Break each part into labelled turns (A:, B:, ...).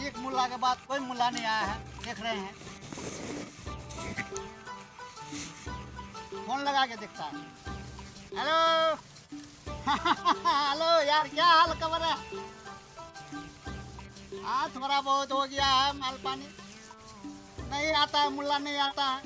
A: एक मुल्ला के बाद कोई मुल्ला नहीं आया है, देख रहे हैं। फोन लगा के देखता है। हेलो हेलो यार, क्या हाल खबर है? हाँ, थोड़ा बहुत हो गया है माल पानी, नहीं आता है मुल्ला, नहीं आता है।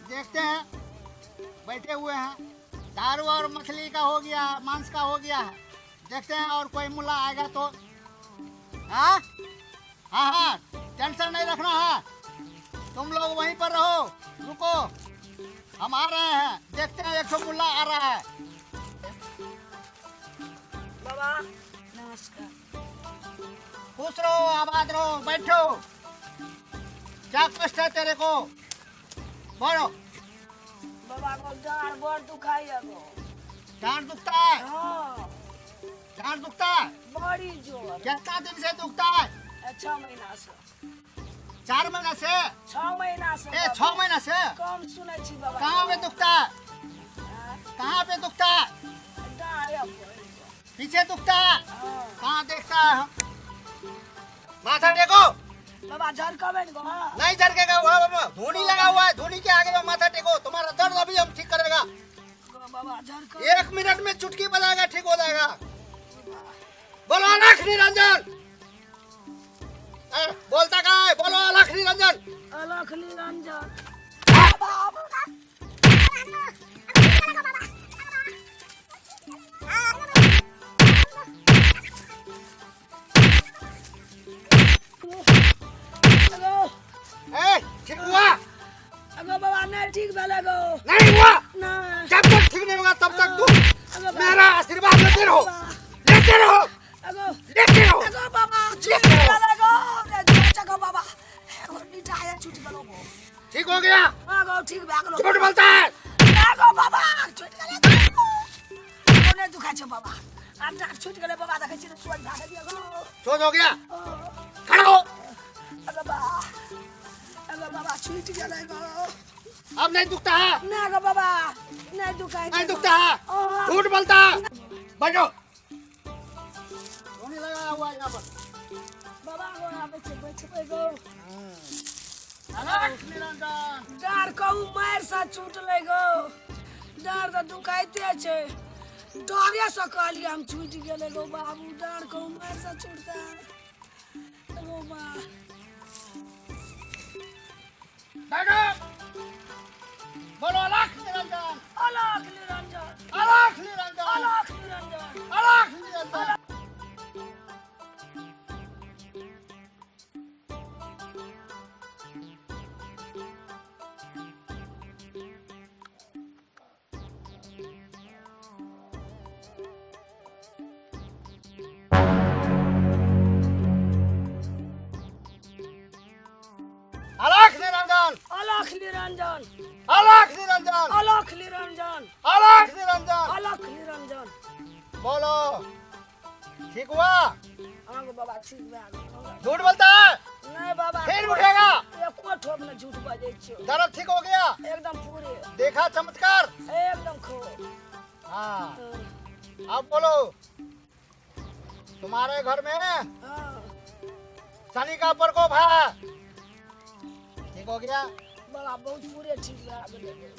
A: देखते हैं, बैठे हुए हैं। दारू और मछली का हो गया, मांस का हो गया है। देखते हैं और कोई मुल्ला आएगा तो। हाँ हाँ हाँ, टेंशन नहीं रखना है, तुम लोग वहीं पर रहो, रुको, हम आ रहे हैं। देखते हैं, 100 मुल्ला आ रहा है।
B: बाबा नमस्कार।
A: खुश रहो, आबाद रहो, बैठो। क्या कष्ट है तेरे को, बोलो।
B: बाबा को डांड बड़ दुखाई है गो।
A: डांड दुखता है?
B: हाँ,
A: डांड दुखता है?
B: बड़ी जोर।
A: कितना दिन से दुखता है?
B: 6 महीना से।
A: 4 महीना से?
B: 6 महीना से।
A: 6 महीना से?
B: कम सुने छी बाबा।
A: कहाँ पे दुखता है?
B: हाँ,
A: कहाँ पे दुखता है?
B: डांड है।
A: पीछे दुखता है?
B: हाँ।
A: कहाँ देखता है हम? माथा टेको।
B: बाबा झरकबे गो।
A: नहीं झरकेगा, धूनी लगा हुआ है, धूनी के आगे में माथा टेको। तुम्हारा दर्द अभी हम ठीक करेगा।
B: बाबा झरक
A: 1 मिनट में चुटकी बजाएगा, ठीक हो जाएगा। बोलो अलख निरंजन। बोलता कहाँ है? बोलो अलख निरंजन।
B: अलख निरंजन।
A: ठीक हुआ?
B: अगो बाबा नहीं ठीक भेले गो।
A: नहीं हुआ?
B: नहीं।
A: जब तक ठीक नहीं होगा तब तक तुम मेरा आशीर्वाद लेते रहो, लेते रहो,
B: अगो
A: लेते रहो।
B: अगो बाबा
A: लेते रहो।
B: चको बाबा एगो मिठाई छूट गेलो गो।
A: ठीक हो गया?
B: अगो ठीक भए गेलो।
A: झूठ बोलता है?
B: अगो बाबा छूट गेले। कोने दुखा छ बाबा? अब डाक छूट गेले बाबा, देखै छी सोच भागे दियो गो।
A: सोच हो गया? खड़ा हो।
B: अगो बाबा छूट गेले गो।
A: अब नहीं दुखता है?
B: नहीं गो बाबा, नहीं दुखाई।
A: नहीं दुखता है? झूठ बोलता है? बैठो। धोनी लगाया हुआ है यहाँ पर।
B: बाबा गो यहाँ पे बैठे गो।
A: अलख निरंजन।
B: डार कहू मार सा छूट ले गो। डार तो दुखाइते छे। डरे से कहलिए हम छूट गेले गो बाबू। डार कहू मार सा छूटता है गो बा।
A: बैठो। बोलो अलख निरंजन।
B: अलख निरंजन।
A: अलख निरंजन।
B: अलख निरंजन।
A: अलख निरंजन। अलख निरंजन।
B: अलख निरंजन।
A: अलख निरंजन।
B: अलख निरंजन।
A: अलख निरंजन।
B: अलख निरंजन।
A: बोलो, ठीक हुआ?
B: हाँ गो बाबा ठीक भए गेल।
A: झूठ बोलता है?
B: नहीं बाबा
A: फिर उठेगा?
B: एको ठोप न झूठ बजै छियो।
A: दर्द ठीक हो गया?
B: एकदम पूरे,
A: देखा चमत्कार?
B: एकदम खो।
A: हाँ, अब बोलो, तुम्हारे घर में
B: हाँ
A: शनि का प्रकोप है, ठीक हो गया?
B: बाबा बहुत पूरे ठीक भए गेलै।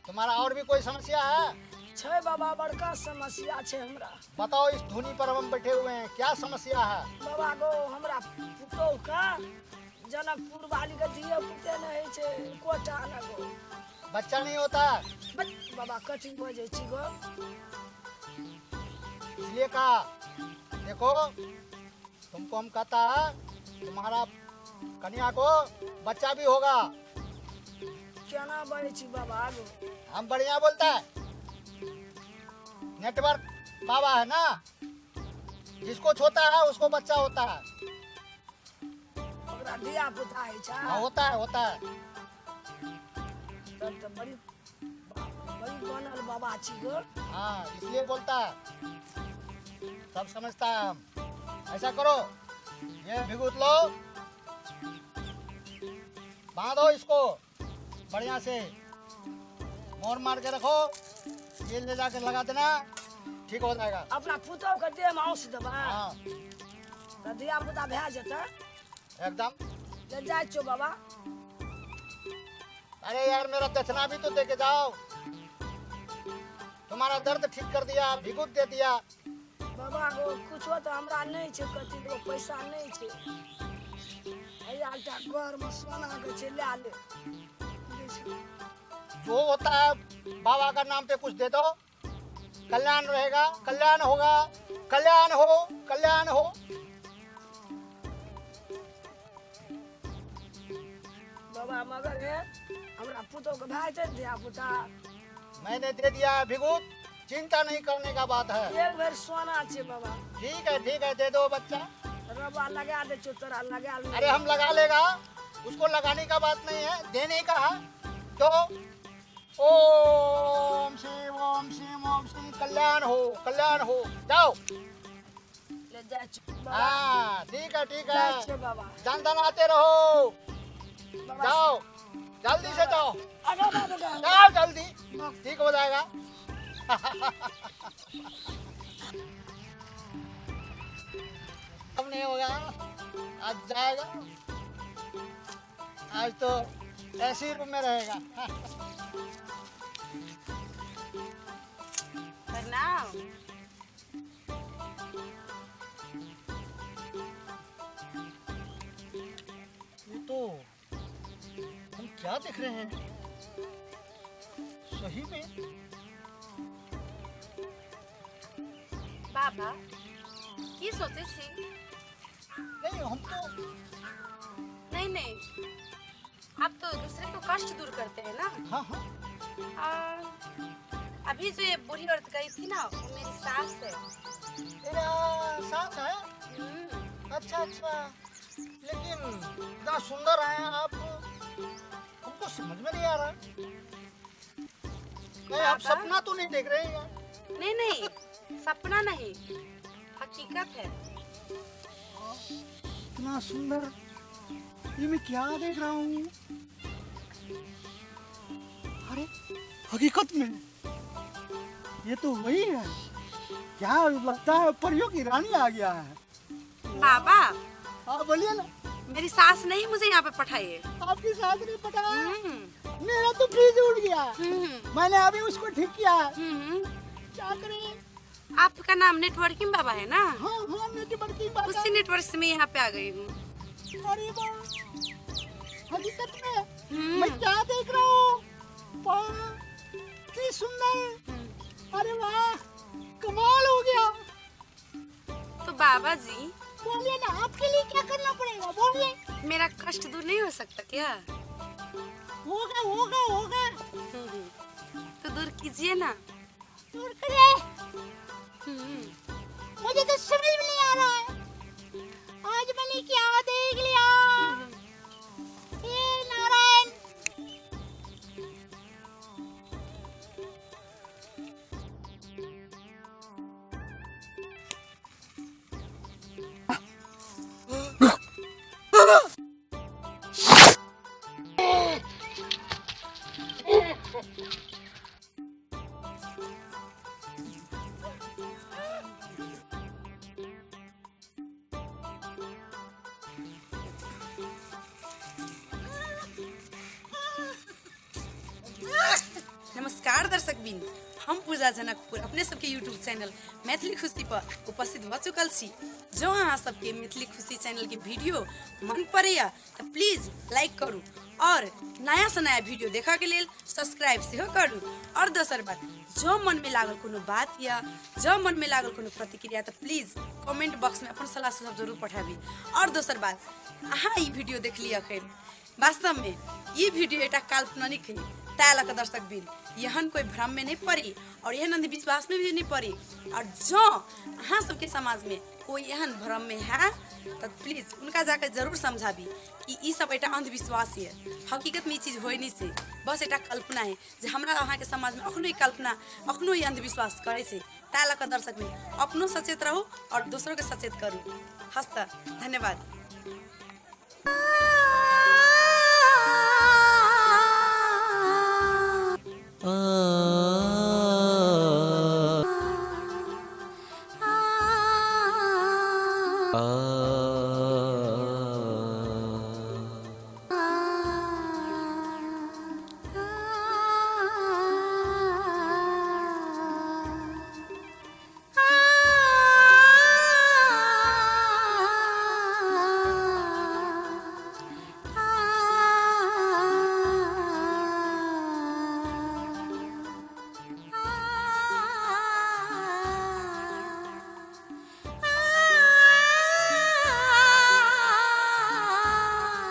A: तुम्हारा और भी कोई समस्या है?
B: छै बाबा बड़का समस्या छै हमरा।
A: बताओ, इस धुनी पर हम बैठे हुए हैं, क्या समस्या है?
B: बाबा गो हमरा पुतोह का जनकपुर वाली के दिए पुते नहीं है छै, कोटा न गो
A: बच्चा नहीं होता?
B: बाबा कठिन बजै छी गो।
A: इसलिए कहा, देखो तुमको हम कहता है, तुम्हारा कन्या को बच्चा भी होगा।
B: केना बजै छी बाबा गो?
A: हम बढ़िया बोलता है, नेटवर्क बाबा है ना, जिसको छोटा है उसको बच्चा होता है।
B: ओकरा दिया पुता है छै?
A: हाँ, होता है, होता है।
B: तब तो बड़ी बनल बाबा छी गो।
A: हाँ, इसलिए बोलता है, सब समझता है हम। ऐसा करो, ये भिगुत लो, बांधो इसको बढ़िया से, मोर मार के रखो, ये ले जाकर लगा देना, ठीक हो जाएगा।
B: अपना पुतोह के देह में औंस देबा।
A: हाँ,
B: तो धिया पुता भए जेतै
A: एकदम।
B: ले जाइ छो बाबा।
A: अरे यार मेरा दक्षिणा भी तो दे के जाओ। तुम्हारा दर्द ठीक कर दिया, भिगुत दे दिया।
B: बाबा को कुछो तो हमरा नहीं छे, कथी को पैसा नहीं छे। अया टा घर में सोना के छे, ले ले।
A: जो होता है बाबा का नाम पे कुछ दे दो, कल्याण रहेगा, कल्याण होगा, कल्याण हो, कल्याण हो।
B: बाबा मगर है हमरा पुतो के भाई थे धिया पुता।
A: मैंने दे दिया है भिगुत, चिंता नहीं करने का बात है।
B: एक बेर सोना छे बाबा।
A: ठीक है दे दो बच्चा।
B: रबा लगा दे छो, तोरा लगा ले।
A: अरे हम लगा लेगा, उसको लगाने का बात नहीं है, देने का है। तो ओम शिव ओम शिव ओम शिव, कल्याण हो। जाओ।
B: ले जा छो बाबा।
A: हाँ ठीक
B: जा
A: है
B: छो बाबा।
A: धन धन आते रहो।
B: बाबा
A: जाओ जल्दी से जाओ,
B: अरे बाबा
A: जाओ जल्दी, ठीक हो जाएगा। अब नहीं होगा, आज जाएगा। आज तो ऐसे ही रूम में रहेगा।
C: प्रणाम।
A: ये तो हम क्या देख रहे हैं? सही में
C: बाबा की सोचे छी?
A: नहीं, हम तो
C: नहीं आप तो दूसरे को कष्ट दूर करते हैं ना।
A: हाँ
C: अभी जो ये बूढ़ी औरत गई थी ना, वो मेरी सास है।
A: तेरा साथ है।
C: हम्म,
A: अच्छा लेकिन इतना सुंदर है आप, हमको समझ में नहीं आ रहा। नहीं आप
C: बाबा?
A: सपना तो नहीं देख रहे हैं?
C: नहीं सपना नहीं, हकीकत है।
A: इतना सुंदर, ये मैं क्या देख रहा हूँ? अरे हकीकत में ये तो वही है। क्या लगता है परियों की रानी आ गया है।
C: बाबा
A: हाँ बोलिए ना।
C: मेरी सास नहीं मुझे यहाँ पे पठाई है।
A: आपकी सास ने पटाया?
C: हम्म,
A: मेरा तो फ्रीज उड़ गया,
C: हम्म,
A: मैंने अभी उसको ठीक किया।
C: हम्म।
A: क्या करें?
C: आपका नाम नेटवर्किंग बाबा है ना?
A: हाँ नेटवर्क की बात
C: उसी नेटवर्क से मैं यहाँ पे आ गई हूँ।
A: अरे वाह, हकीकत में
C: हम्म,
A: मैं क्या देख रहा हूँ? वाह की सुंदर, अरे वाह कमाल हो गया।
C: तो बाबा जी
A: बोलिए ना, आपके लिए क्या करना पड़ेगा बोलिए।
C: मेरा कष्ट दूर नहीं हो सकता क्या?
A: होगा
C: तो दूर कीजिए ना।
A: दूर करे।
C: हम्म,
A: मुझे तो समझ में नहीं आ रहा है, आज मैंने क्या देख लिया। हे नारायण।
C: नमस्कार दर्शक बिन, हम पूजा जनकपुर अपने सबके यूट्यूब चैनल मैथिली खुशी पर उपस्थित भ चुकल छी। जो अहाँ सबके मैथिली खुशी चैनल के वीडियो मन पड़ैया तो प्लीज लाइक करू और नया से नया वीडियो देखा के लेल सब्सक्राइब सेहो करू। और दोसर बात, जो मन में लागल कोनो बात या जो मन में लागल कोनो प्रतिक्रिया तो प्लीज कमेंट बॉक्स में अपन सलाह सुझाव जरूर पठाबी। और दोसर बात, अहाँ ई वीडियो देख लिया अखन, वास्तव में ये वीडियो एटा काल्पनिक है। ताला का दर्शक बिन यहन कोई भ्रम में नहीं पड़ी और यहन अंधविश्वास में भी नहीं पड़ी। और जो अहाँ सबके समाज में कोई यहन भ्रम में है तो प्लीज उनका जाकर जरूर समझाबी कि ई सब एटा अंधविश्वास है। हकीकत में ये चीज होई नहीं से, बस एटा कल्पना है जे हमरा अहाँ के समाज में अखनो कल्पना अखनो ये अंधविश्वास करे से। ताला का दर्शक बिन अपनो सचेत रहू और दूसरों के सचेत करू। हस्त धन्यवाद।